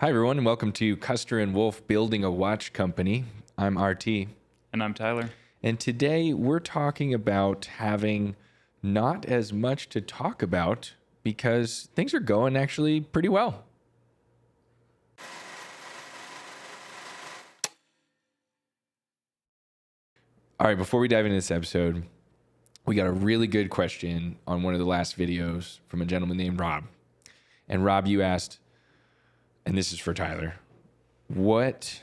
Hi, everyone, and welcome to Custer and Wolf Building a Watch Company. I'm RT. And I'm Tyler. And today we're talking about having not as much to talk about because things are going actually pretty well. All right, before we dive into this episode, we got a really good question on one of the last videos from a gentleman named Rob. And Rob, you asked, and this is for Tyler, what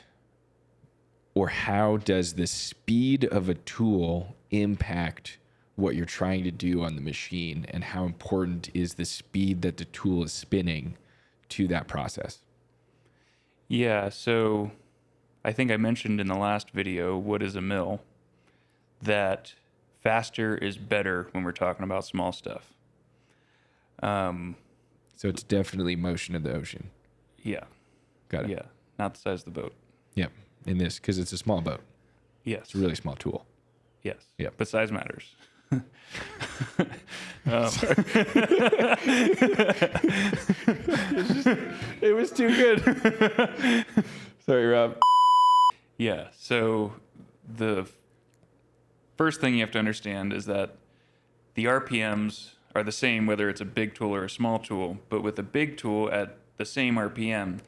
or how does the speed of a tool impact what you're trying to do on the machine, and how important is the speed that the tool is spinning to that process? Yeah, so I think I mentioned in the last video, what is a mill, that faster is better when we're talking about small stuff. So it's definitely motion of the ocean. Yeah. Got it. Yeah, not the size of the boat. Yep. In this, because it's a small boat. Yes. It's a really small tool. Yes. Yep. But size matters. It was too good. Sorry, Rob. Yeah, so the first thing you have to understand is that the RPMs are the same whether it's a big tool or a small tool, but with a big tool at the same RPM,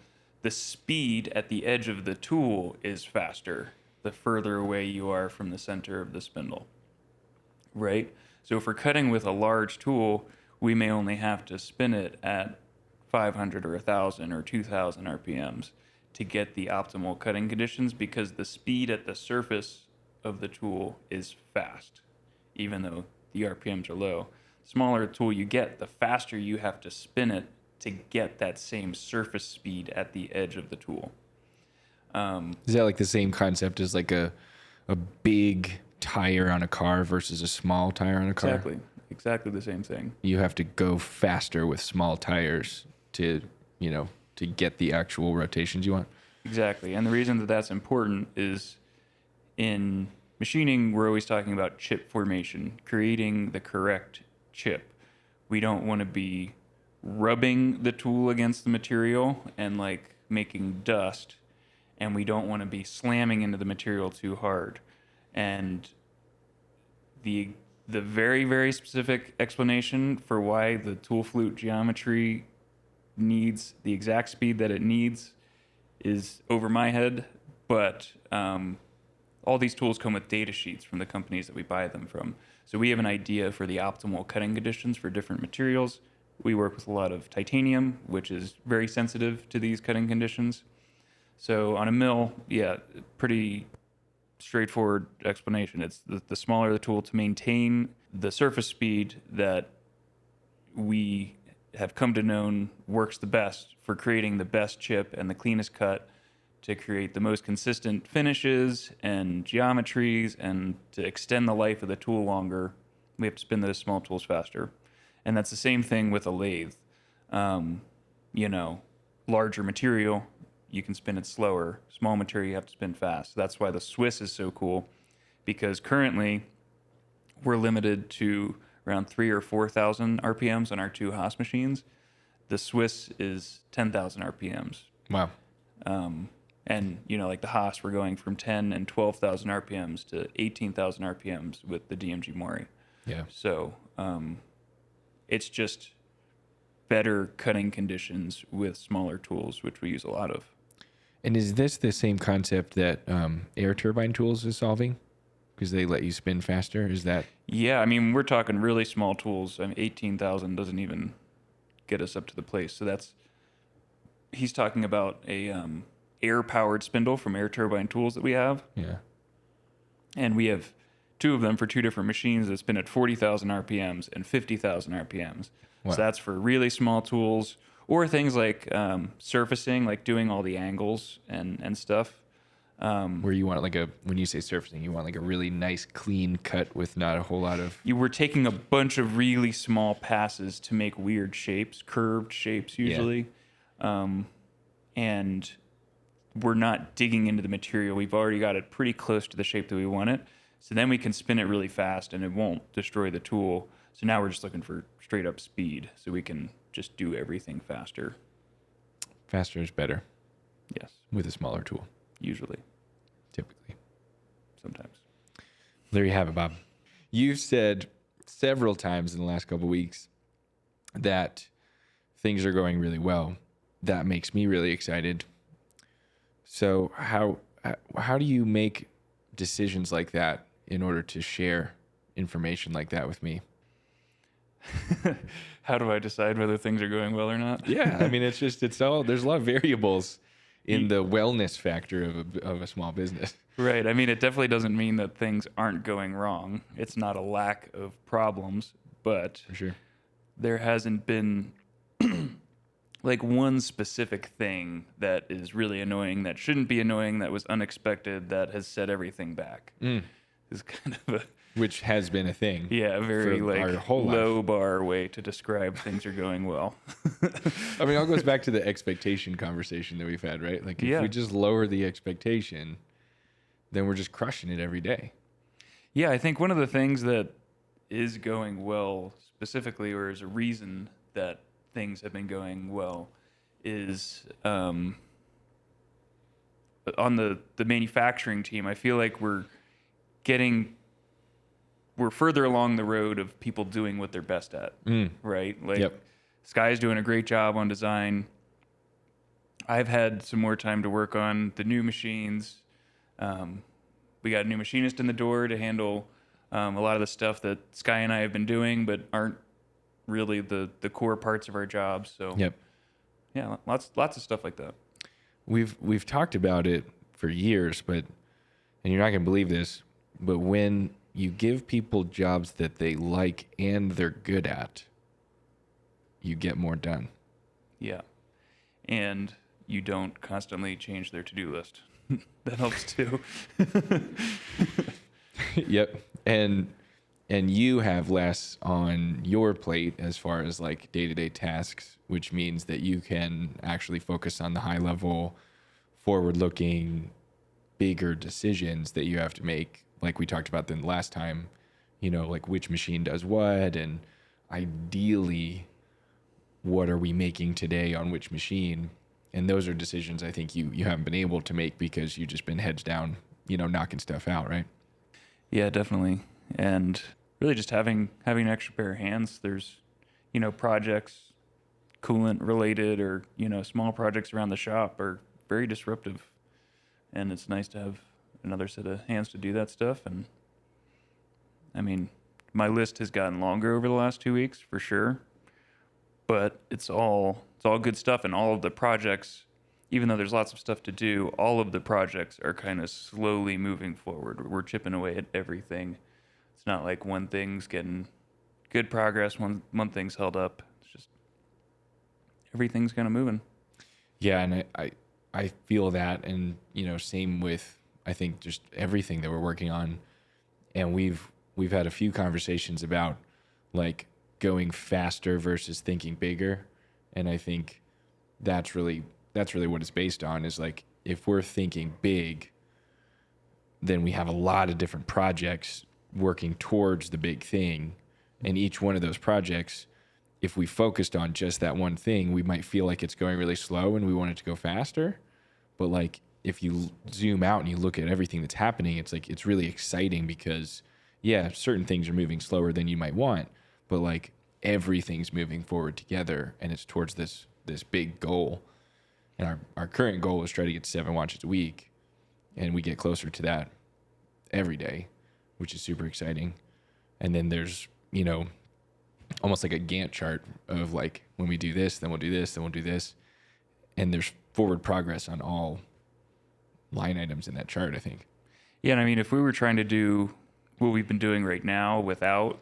the speed at the edge of the tool is faster the further away you are from the center of the spindle, right? So if we're cutting with a large tool, we may only have to spin it at 500 or 1,000 or 2,000 RPMs to get the optimal cutting conditions, because the speed at the surface of the tool is fast, even though the RPMs are low. The smaller the tool you get, the faster you have to spin it to get that same surface speed at the edge of the tool. Is that like the same concept as like a big tire on a car versus a small tire on a car? Exactly the same thing. You have to go faster with small tires to get the actual rotations you want. Exactly. And the reason that that's important is in machining, we're always talking about chip formation, creating the correct chip. We don't want to be rubbing the tool against the material and like making dust, and we don't want to be slamming into the material too hard. And the very, very specific explanation for why the tool flute geometry needs the exact speed that it needs is over my head, but all these tools come with data sheets from the companies that we buy them from. So we have an idea for the optimal cutting conditions for different materials. We work with a lot of titanium, which is very sensitive to these cutting conditions. So on a mill, yeah, pretty straightforward explanation. It's the smaller the tool to maintain the surface speed that we have come to know works the best for creating the best chip and the cleanest cut to create the most consistent finishes and geometries, and to extend the life of the tool longer. We have to spin those small tools faster. And that's the same thing with a lathe. Larger material, you can spin it slower. Small material, you have to spin fast. That's why the Swiss is so cool, because currently we're limited to around 3,000 or 4,000 RPMs on our two Hass machines. The Swiss is 10,000 RPMs. Wow. And, like the Hass, we're going from 10 and 12,000 RPMs to 18,000 RPMs with the DMG Mori. Yeah. So it's just better cutting conditions with smaller tools, which we use a lot of. And is this the same concept that air turbine tools is solving? Because they let you spin faster? Is that? Yeah, I mean, we're talking really small tools. 18,000 doesn't even get us up to the place. So he's talking about a air-powered spindle from air turbine tools that we have. Yeah. And we have two of them for two different machines that spin at 40,000 RPMs and 50,000 RPMs. Wow. So that's for really small tools, or things like surfacing, like doing all the angles and stuff. Where you want when you say surfacing, you want like a really nice clean cut with not a whole lot of. You were taking a bunch of really small passes to make weird shapes, curved shapes usually. Yeah. And we're not digging into the material. We've already got it pretty close to the shape that we want it. So then we can spin it really fast and it won't destroy the tool. So now we're just looking for straight up speed, so we can just do everything faster. Faster is better. Yes. with a smaller tool, Usually. typically. Sometimes. There you have it, Bob. You've said several times in the last couple of weeks that things are going really well. That makes me really excited. So how do you make decisions like that in order to share information like that with me? How do I decide whether things are going well or not? Yeah, I mean, it's all, there's a lot of variables in the wellness factor of a small business. Right. I mean, it definitely doesn't mean that things aren't going wrong. It's not a lack of problems, but For sure. there hasn't been like one specific thing that is really annoying, that shouldn't be annoying, that was unexpected, that has set everything back. Is kind of a Which has been a thing. yeah, a very for like our whole low life. bar way to describe things are going well. I mean, it all goes back to the expectation conversation that we've had, right? Like, if Yeah. we just lower the expectation, then we're just crushing it every day. Yeah, I think one of the things that is going well specifically, or is a reason that things have been going well, is on the manufacturing team. I feel like we're further along the road of people doing what they're best at, right? Like, Yep. Sky's doing a great job on design. I've had some more time to work on the new machines. We got a new machinist in the door to handle a lot of the stuff that Sky and I have been doing, but aren't really the core parts of our jobs. So Yep. yeah, lots of stuff like that. We've talked about it for years, and you're not going to believe this, but when you give people jobs that they like and they're good at, you get more done. Yeah. And you don't constantly change their to-do list. That helps too. Yep. And you have less on your plate as far as like day-to-day tasks, which means that you can actually focus on the high level, forward-looking, bigger decisions that you have to make, like we talked about the last time, like which machine does what, and ideally what are we making today on which machine. And those are decisions I think you haven't been able to make because you've just been heads down, knocking stuff out, right? Yeah, definitely. And really just having an extra pair of hands. There's, projects, coolant related, or, small projects around the shop are very disruptive. And it's nice to have another set of hands to do that stuff. And I mean, my list has gotten longer over the last 2 weeks for sure, but it's all good stuff. And all of the projects, even though there's lots of stuff to do, all of the projects are kind of slowly moving forward. We're chipping away at everything. It's not like one thing's getting good progress, one thing's held up. It's just everything's kind of moving. Yeah, and I feel that, and same with I think just everything that we're working on, and we've had a few conversations about like going faster versus thinking bigger, and I think that's really what it's based on, is like if we're thinking big, then we have a lot of different projects working towards the big thing, and each one of those projects, if we focused on just that one thing, we might feel like it's going really slow and we want it to go faster. But like if you zoom out and you look at everything that's happening, it's like it's really exciting because yeah, certain things are moving slower than you might want, but like everything's moving forward together and it's towards this big goal. And our current goal is try to get 7 watches a week, and we get closer to that every day, which is super exciting. And then there's, almost like a Gantt chart of like, when we do this, then we'll do this, then we'll do this. And there's forward progress on all line items in that chart, I think. Yeah, and I mean, if we were trying to do what we've been doing right now without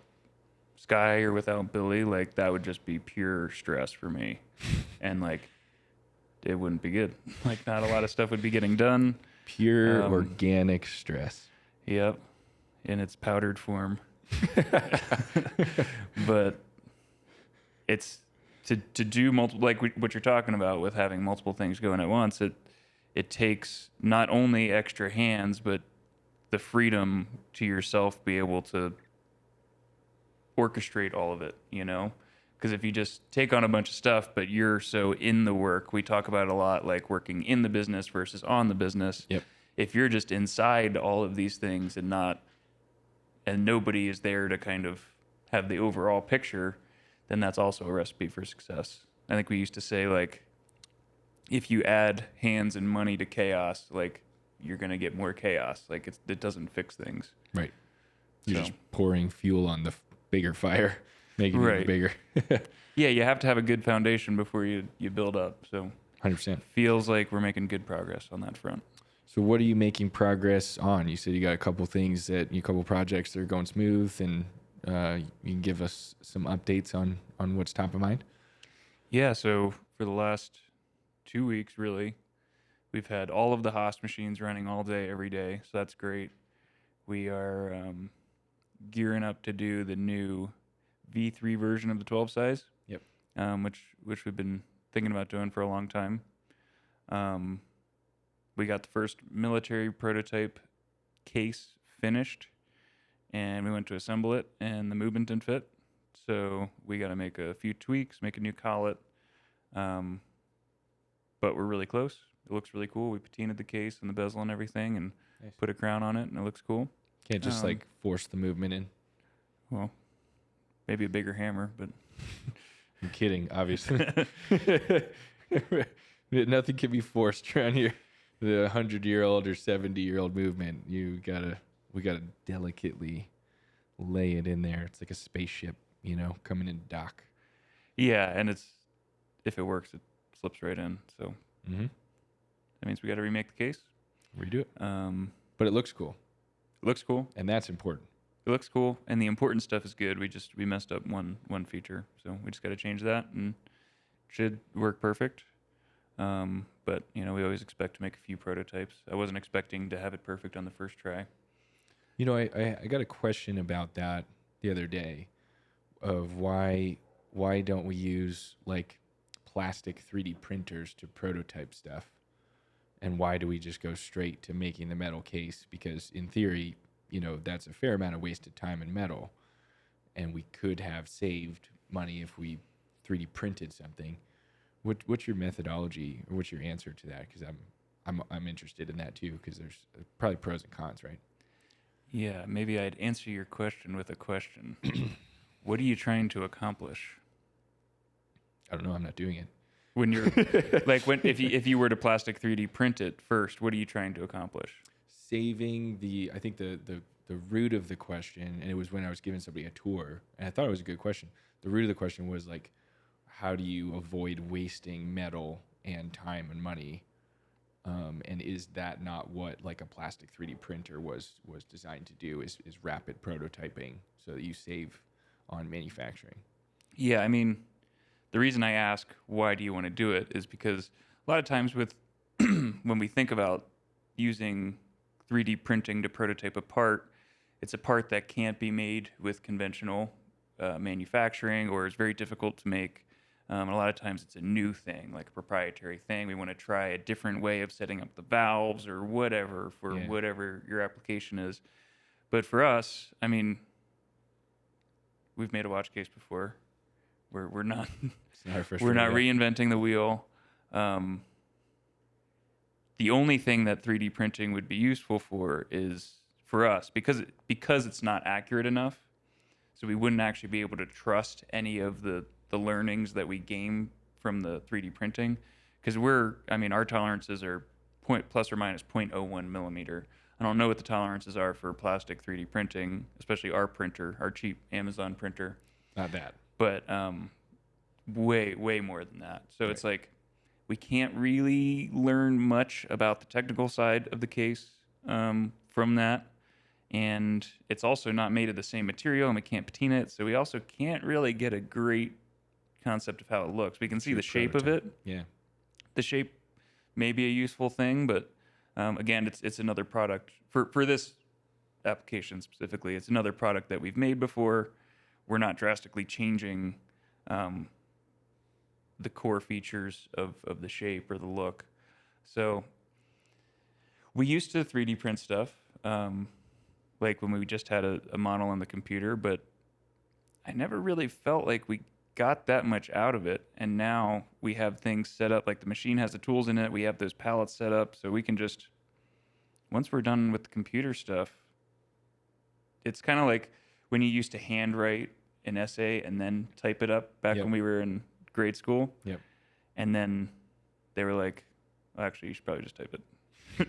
Sky or without Billy, like that would just be pure stress for me. And like, it wouldn't be good. Like, not a lot of stuff would be getting done. Pure organic stress. Yep. In its powdered form. But it's to do multiple, like what you're talking about with having multiple things going at once. It takes not only extra hands, but the freedom to yourself be able to orchestrate all of it, Because if you just take on a bunch of stuff, but you're so in the work, we talk about it a lot, like working in the business versus on the business. Yep. If you're just inside all of these things and nobody is there to kind of have the overall picture, then that's also a recipe for success. I think we used to say, like, if you add hands and money to chaos, like, you're going to get more chaos. Like, it doesn't fix things. Right. You're So- just pouring fuel on the bigger fire, making it Right. bigger. Yeah, you have to have a good foundation before you build up. So 100%. feels like we're making good progress on that front. So what are you making progress on? You said you got a couple projects that are going smooth, and you can give us some updates on what's top of mind. Yeah, so for the last 2 weeks, really, we've had all of the Haas machines running all day, every day. So that's great. We are gearing up to do the new V3 version of the 12 size. Yep. Which we've been thinking about doing for a long time. We got the first military prototype case finished, and we went to assemble it, and the movement didn't fit. So we got to make a few tweaks, make a new collet. But we're really close. It looks really cool. We patinaed the case and the bezel and everything, and Nice. put a crown on it, and it looks cool. Can't just like force the movement in. Well, maybe a bigger hammer, but I'm kidding, obviously. Nothing can be forced around here. The 100-year-old or 70-year-old movement, we gotta delicately lay it in there. It's like a spaceship, coming in dock. yeah, and if it works, it slips right in. So Mm-hmm. that means we got to remake the case. Redo it. It But it looks cool, looks cool. and that's important. It looks cool, and the important stuff is good. We messed up one feature, so we just got to change that, and it should work perfect. But we always expect to make a few prototypes. I wasn't expecting to have it perfect on the first try. I got a question about that the other day, of why don't we use like plastic 3D printers to prototype stuff, and why do we just go straight to making the metal case? Because in theory, that's a fair amount of wasted time in metal, and we could have saved money if we 3D printed something. What's your methodology, or what's your answer to that? Because I'm interested in that too, because there's probably pros and cons, right? Yeah, maybe I'd answer your question with a question. What are you trying to accomplish? I don't know. I'm not doing it. When you're if you were to plastic 3D print it first, what are you trying to accomplish? Saving I think the root of the question, and it was when I was giving somebody a tour, and I thought it was a good question. The root of the question was like, how do you avoid wasting metal and time and money? And is that not what like a plastic 3D printer was designed to do? Is rapid prototyping so that you save on manufacturing? Yeah, I mean, the reason I ask why do you want to do it is because a lot of times with when we think about using 3D printing to prototype a part, it's a part that can't be made with conventional manufacturing, or is very difficult to make. And a lot of times it's a new thing, like a proprietary thing. We want to try a different way of setting up the valves or whatever for whatever your application is. But for us, I mean, we've made a watch case before. We're not It's not our first we're not rodeo. reinventing the wheel. The only thing that 3D printing would be useful for is for us because it's not accurate enough. So we wouldn't actually be able to trust any of the learnings that we gain from the 3D printing, because our tolerances are plus or minus 0.01 millimeter. I don't know what the tolerances are for plastic 3D printing, especially our printer, our cheap Amazon printer. Not that. But way more than that. So Right. It's like we can't really learn much about the technical side of the case from that. And it's also not made of the same material, and we can't patina it. So we also can't really get a great concept of how it looks. We can see the shape of it. Yeah. The shape may be a useful thing, but again, it's another product for this application specifically. It's another product that we've made before. We're not drastically changing the core features of the shape or the look. So we used to 3D print stuff, like when we just had a model on the computer, but I never really felt like we got that much out of it, and now we have things set up, like the machine has the tools in it, we have those pallets set up, so we can just, once we're done with the computer stuff, it's kind of like when you used to handwrite an essay and then type it up back Yep. when we were in grade school. Yep. And then they were like, well, actually, you should probably just type it.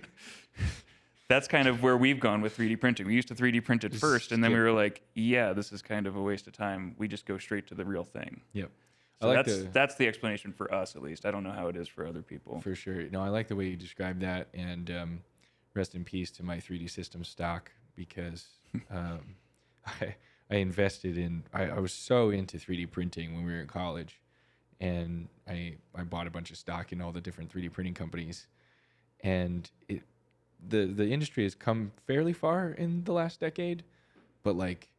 That's kind of where we've gone with 3D printing. We used to 3D print it first, and then we were like, yeah, this is kind of a waste of time. We just go straight to the real thing. Yep. So that's the explanation for us, at least. I don't know how it is for other people. For sure. No, I like the way you described that, and rest in peace to my 3D system stock, because I invested in. I was so into 3D printing when we were in college, and I bought a bunch of stock in all the different 3D printing companies, and the industry has come fairly far in the last decade, but like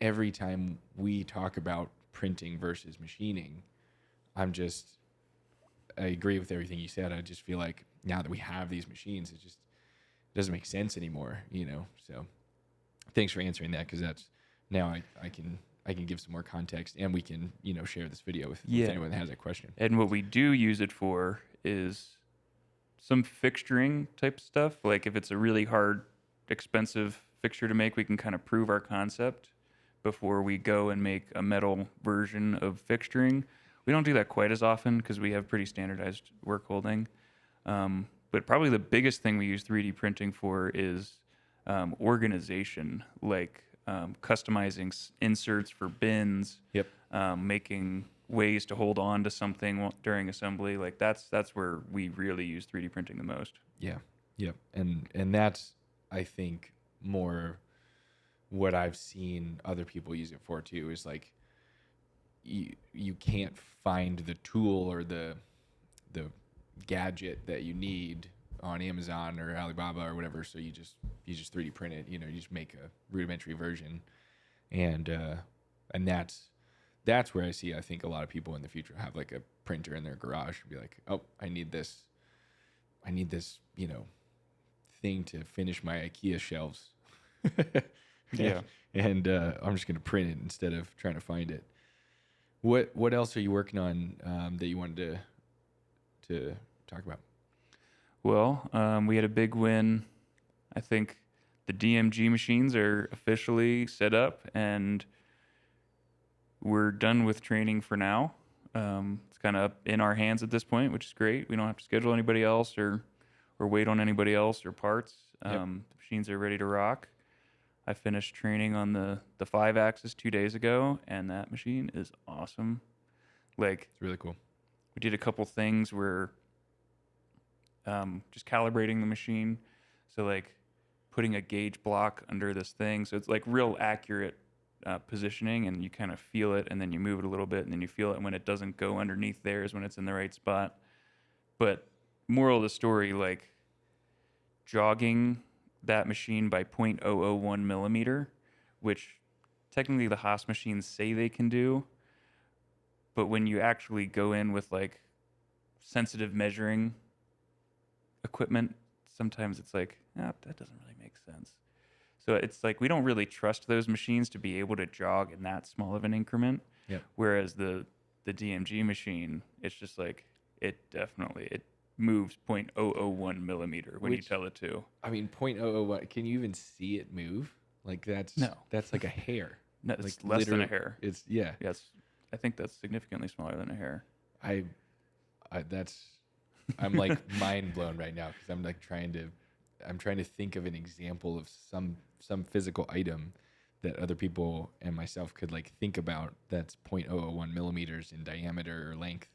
every time we talk about printing versus machining, I agree with everything you said. I just feel like now that we have these machines, it doesn't make sense anymore, So thanks for answering that, because that's now I can give some more context, and we can, share this video with anyone that has a question. And what we do use it for is some fixturing type stuff. Like if it's a really hard, expensive fixture to make, we can kind of prove our concept before we go and make a metal version of fixturing. We don't do that quite as often because we have pretty standardized work holding. But probably the biggest thing we use 3D printing for is organization, like customizing inserts for bins. Yep. Making ways to hold on to something during assembly. Like that's where we really use 3D printing the most. Yeah. Yep. And that's, I think, more what I've seen other people use it for too, is like you can't find the tool or the gadget that you need on Amazon or Alibaba or whatever, so you just 3D print it. You just make a rudimentary version, and that's where I think a lot of people in the future have like a printer in their garage and be like, oh, I need this thing to finish my IKEA shelves. Yeah. And I'm just gonna print it instead of trying to find it. What else are you working on that you wanted to talk about? Well, we had a big win. I think the DMG machines are officially set up, and we're done with training for now. It's kind of in our hands at this point, which is great. We don't have to schedule anybody else or wait on anybody else or parts. Yep. The machines are ready to rock. I finished training on the 5-axis 2 days ago, and that machine is awesome. Like, It's really cool. we did a couple things where just calibrating the machine. So like putting a gauge block under this thing. So it's like real accurate positioning, and you kind of feel it, and then you move it a little bit, and then you feel it when it doesn't go underneath there is when it's in the right spot. But moral of the story, like jogging that machine by 0.001 millimeter, which technically the Haas machines say they can do. But when you actually go in with like sensitive measuring equipment, sometimes it's like, that doesn't really make sense. So it's like we don't really trust those machines to be able to jog in that small of an increment. Yep. Whereas the DMG machine, it's just like it moves 0.001 millimeter when you tell it to. I mean, 0.001. Can you even see it move? Like that's like a hair. No, it's like less than a hair. It's yeah. Yes, I think that's significantly smaller than a hair. I'm like mind blown right now, because I'm like trying to think of an example of some physical item that other people and myself could like think about that's 0.001 millimeters in diameter or length.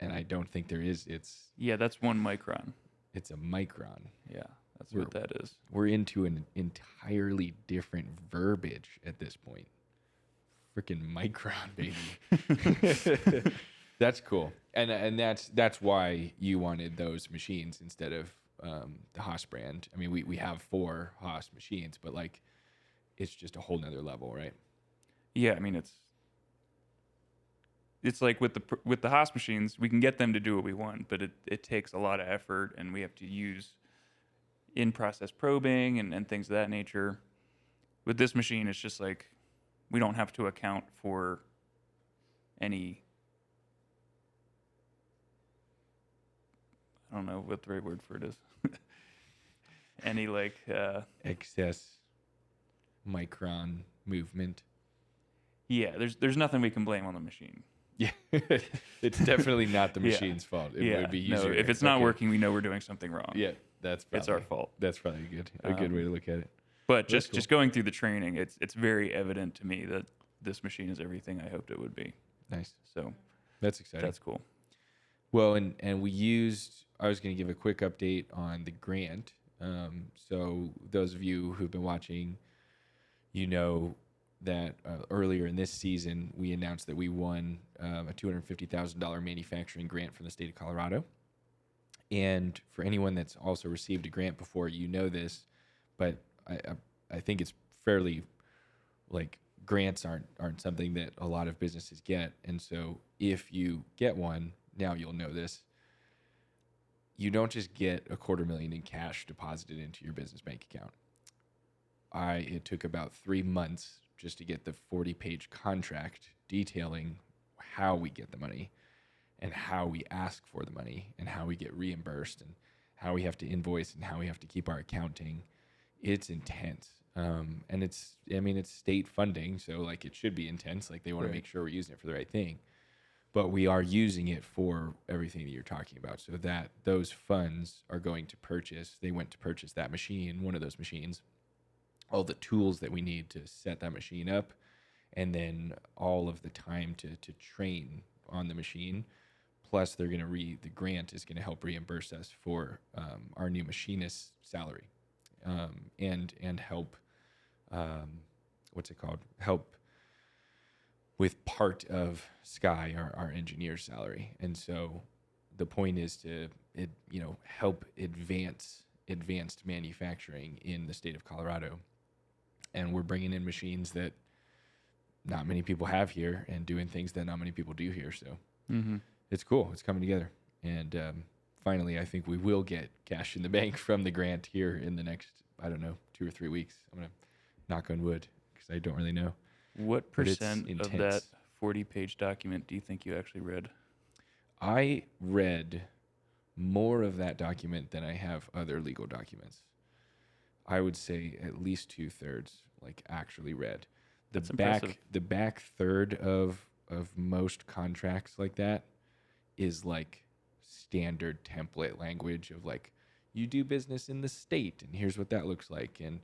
And I don't think there is. That's 1 micron. It's a micron. Yeah, that's what that is. We're into an entirely different verbiage at this point. Freaking micron, baby. That's cool. And that's why you wanted those machines instead of the Haas brand. I mean, we have 4 Haas machines, but like it's just a whole nother level, right? Yeah, I mean it's like with the Haas machines, we can get them to do what we want, but it takes a lot of effort, and we have to use in-process probing and things of that nature. With this machine, it's just like we don't have to account for any, I don't know what the right word for it is. Any like excess micron movement. yeah, there's nothing we can blame on the machine. Yeah, it's definitely not the Yeah. machine's fault. It Yeah, would be no, user if error. it's not Okay. working, we know we're doing something wrong. Yeah, that's probably, It's our fault. That's probably a good way to look at it. But That's just going through the training, it's very evident to me that this machine is everything I hoped it would be. Nice. So That's exciting. that's cool. Well, and we used. I was going to give a quick update on the grant. So those of you who've been watching, you know that earlier in this season we announced that we won a $250,000 manufacturing grant from the state of Colorado. And for anyone that's also received a grant before, you know this, but I think it's fairly like grants aren't something that a lot of businesses get. And so if you get one, now you'll know this. You don't just get $250,000 in cash deposited into your business bank account. It took about 3 months just to get the 40-page contract detailing how we get the money and how we ask for the money and how we get reimbursed and how we have to invoice and how we have to keep our accounting. It's intense. And it's state funding, so like it should be intense. Like they want to make sure we're using it for the right thing. But we are using it for everything that you're talking about. So that those funds are going to purchase, they went to purchase that machine, one of those machines, all the tools that we need to set that machine up, and then all of the time to train on the machine. Plus, they're going to the grant is going to help reimburse us for our new machinist salary, and help, what's it called? Help with part of Sky, our engineer's salary. And so the point is to help advanced manufacturing in the state of Colorado. And we're bringing in machines that not many people have here and doing things that not many people do here. So it's cool. It's coming together. And finally, I think we will get cash in the bank from the grant here in the next, 2 or 3 weeks. I'm going to knock on wood because I don't really know. What percent of that 40-page document do you think you actually read? I read more of that document than I have other legal documents. I would say at least 2/3 actually read. That's impressive. The back third of most contracts like that is like standard template language of like, you do business in the state and here's what that looks like. And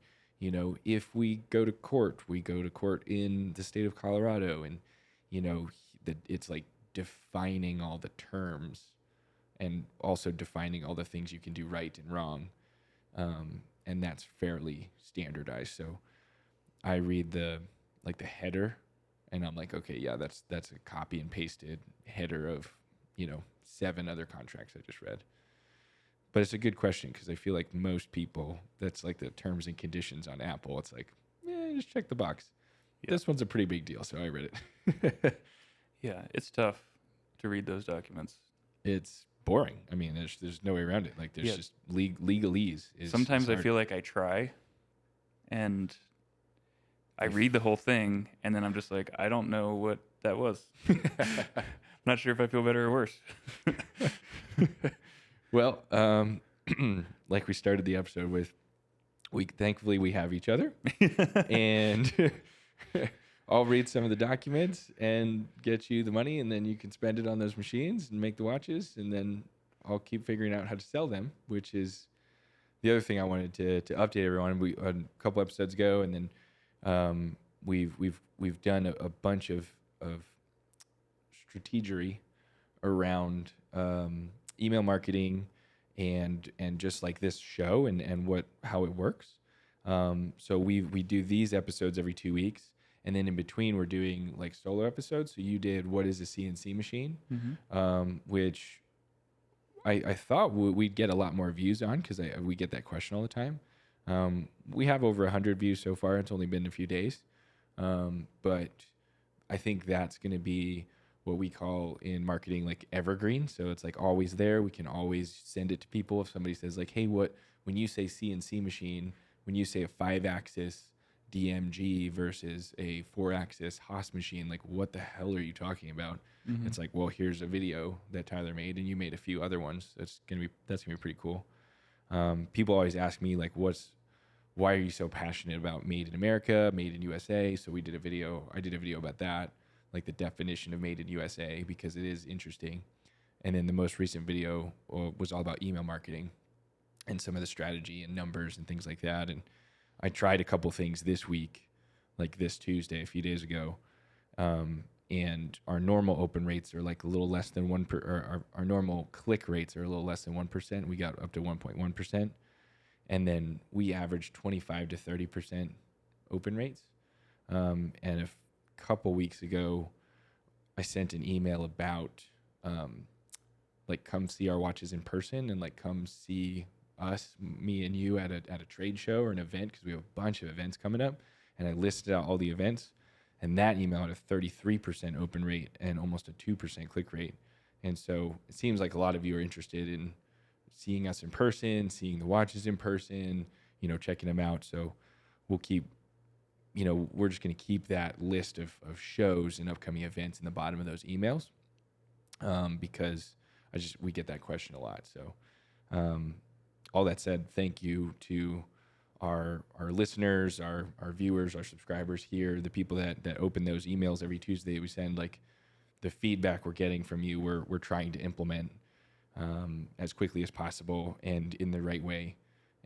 if we go to court in the state of Colorado, and it's like defining all the terms and also defining all the things you can do right and wrong. And that's fairly standardized. So I read the header and I'm like, okay, yeah, that's a copy and pasted header of, 7 other contracts I just read. But it's a good question because I feel like most people, that's like the terms and conditions on Apple. It's like, just check the box. Yeah. This one's a pretty big deal, so I read it. Yeah, it's tough to read those documents. It's boring. I mean, there's no way around it. Like there's just legalese. Sometimes I feel like I try and I read the whole thing and then I'm just like, I don't know what that was. I'm not sure if I feel better or worse. Well, like we started the episode with, thankfully we have each other, and I'll read some of the documents and get you the money, and then you can spend it on those machines and make the watches, and then I'll keep figuring out how to sell them, which is the other thing I wanted to update everyone. We a couple episodes ago, and then we've done a bunch of strategery around email marketing and just like this show and how it works. So we do these episodes every 2 weeks, and then in between we're doing like solo episodes. So you did what is a CNC machine, which I thought we'd get a lot more views on because we get that question all the time. We have over 100 views so far. It's only been a few days, but I think that's going to be what we call in marketing like evergreen. So it's like always there. We can always send it to people. If somebody says like, hey, when you say CNC machine, when you say a 5-axis DMG versus a 4-axis Haas machine. Like, what the hell are you talking about? Mm-hmm. It's like, well, here's a video that Tyler made, and you made a few other ones. That's gonna be pretty cool. People always ask me like, why are you so passionate about made in America, made in USA? So I did a video about that, like the definition of made in USA, because it is interesting. And then the most recent video was all about email marketing and some of the strategy and numbers and things like that. And I tried a couple things this week, like this Tuesday, a few days ago. And our normal open rates are like a little less than our normal click rates are a little less than 1%. We got up to 1.1%. And then we average 25 to 30% open rates. And a couple weeks ago, I sent an email about like come see our watches in person and like come see us, me and you at a trade show or an event, because we have a bunch of events coming up. And I listed out all the events, and that email had a 33% open rate and almost a 2% click rate. And so it seems like a lot of you are interested in seeing us in person, seeing the watches in person, checking them out. So we'll keep, we're just going to keep that list of shows and upcoming events in the bottom of those emails, because we get that question a lot. So all that said, thank you to our listeners, our viewers, our subscribers here, the people that open those emails every Tuesday we send. Like, the feedback we're getting from you, we're trying to implement as quickly as possible and in the right way,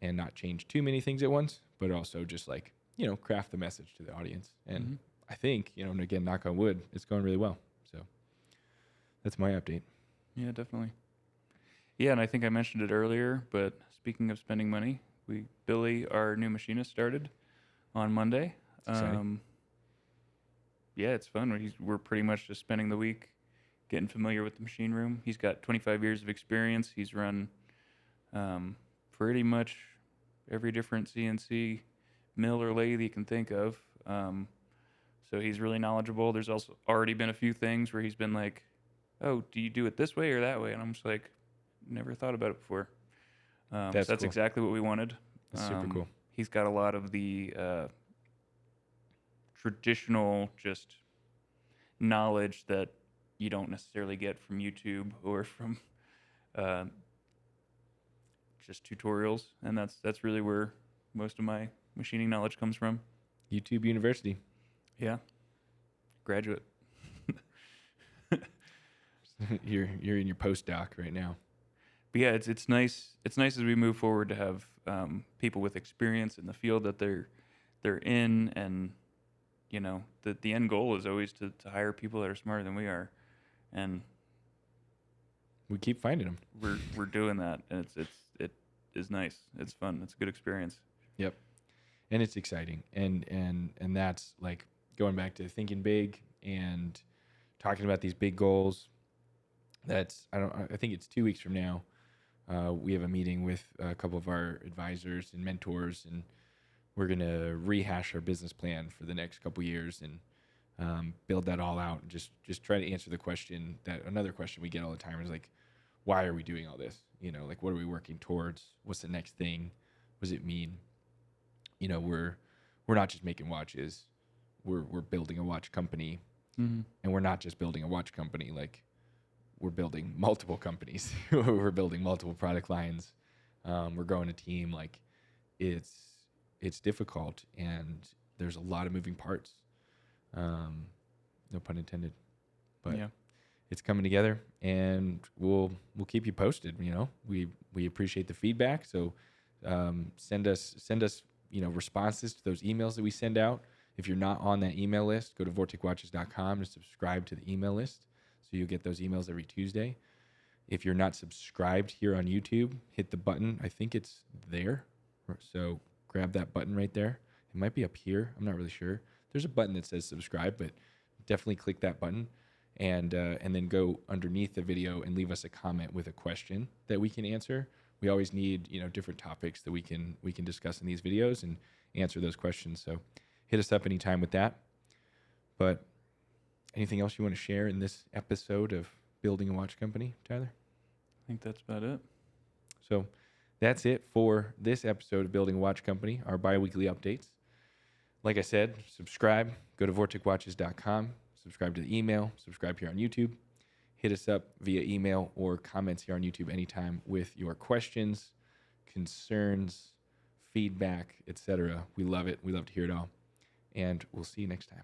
and not change too many things at once, but also just like, craft the message to the audience. And I think, and again, knock on wood, it's going really well. So that's my update. Yeah, definitely. Yeah, and I think I mentioned it earlier, but speaking of spending money, Billy, our new machinist, started on Monday. Exciting. Yeah, it's fun. We're pretty much just spending the week getting familiar with the machine room. He's got 25 years of experience. He's run pretty much every different CNC mill or lathe you can think of. So he's really knowledgeable. There's also already been a few things where he's been like, oh, do you do it this way or that way? And I'm just like, never thought about it before. That's cool. exactly what we wanted. That's super cool. He's got a lot of the traditional just knowledge that you don't necessarily get from YouTube or from just tutorials, and that's really where most of my machining knowledge comes from. YouTube University. Yeah, graduate. You're in your postdoc right now. But yeah, it's nice. It's nice as we move forward to have people with experience in the field that they're in, and the end goal is always to hire people that are smarter than we are, and we keep finding them. We're doing that, and it is nice. It's fun. It's a good experience. Yep, and it's exciting, and that's like going back to thinking big and talking about these big goals. I think it's 2 weeks from now. We have a meeting with a couple of our advisors and mentors, and we're going to rehash our business plan for the next couple years and build that all out. And just try to answer the question another question we get all the time is like, why are we doing all this? Like, what are we working towards? What's the next thing? What does it mean? We're not just making watches. We're building a watch company, and we're not just building a watch company. Like, we're building multiple companies. We're building multiple product lines. We're growing a team. Like, it's difficult, and there's a lot of moving parts. No pun intended, but yeah, it's coming together, and we'll keep you posted. We appreciate the feedback. So send us responses to those emails that we send out. If you're not on that email list, go to vorticwatches.com and subscribe to the email list, so you'll get those emails every Tuesday. If you're not subscribed here on YouTube, hit the button. I think it's there. So grab that button right there. It might be up here. I'm not really sure. There's a button that says subscribe, but definitely click that button, and then go underneath the video and leave us a comment with a question that we can answer. We always need different topics that we can discuss in these videos and answer those questions. So hit us up anytime with that. But anything else you want to share in this episode of Building a Watch Company, Tyler? I think that's about it. So that's it for this episode of Building a Watch Company, our bi-weekly updates. Like I said, subscribe. Go to vorticwatches.com. Subscribe to the email. Subscribe here on YouTube. Hit us up via email or comments here on YouTube anytime with your questions, concerns, feedback, etc. We love it. We love to hear it all. And we'll see you next time.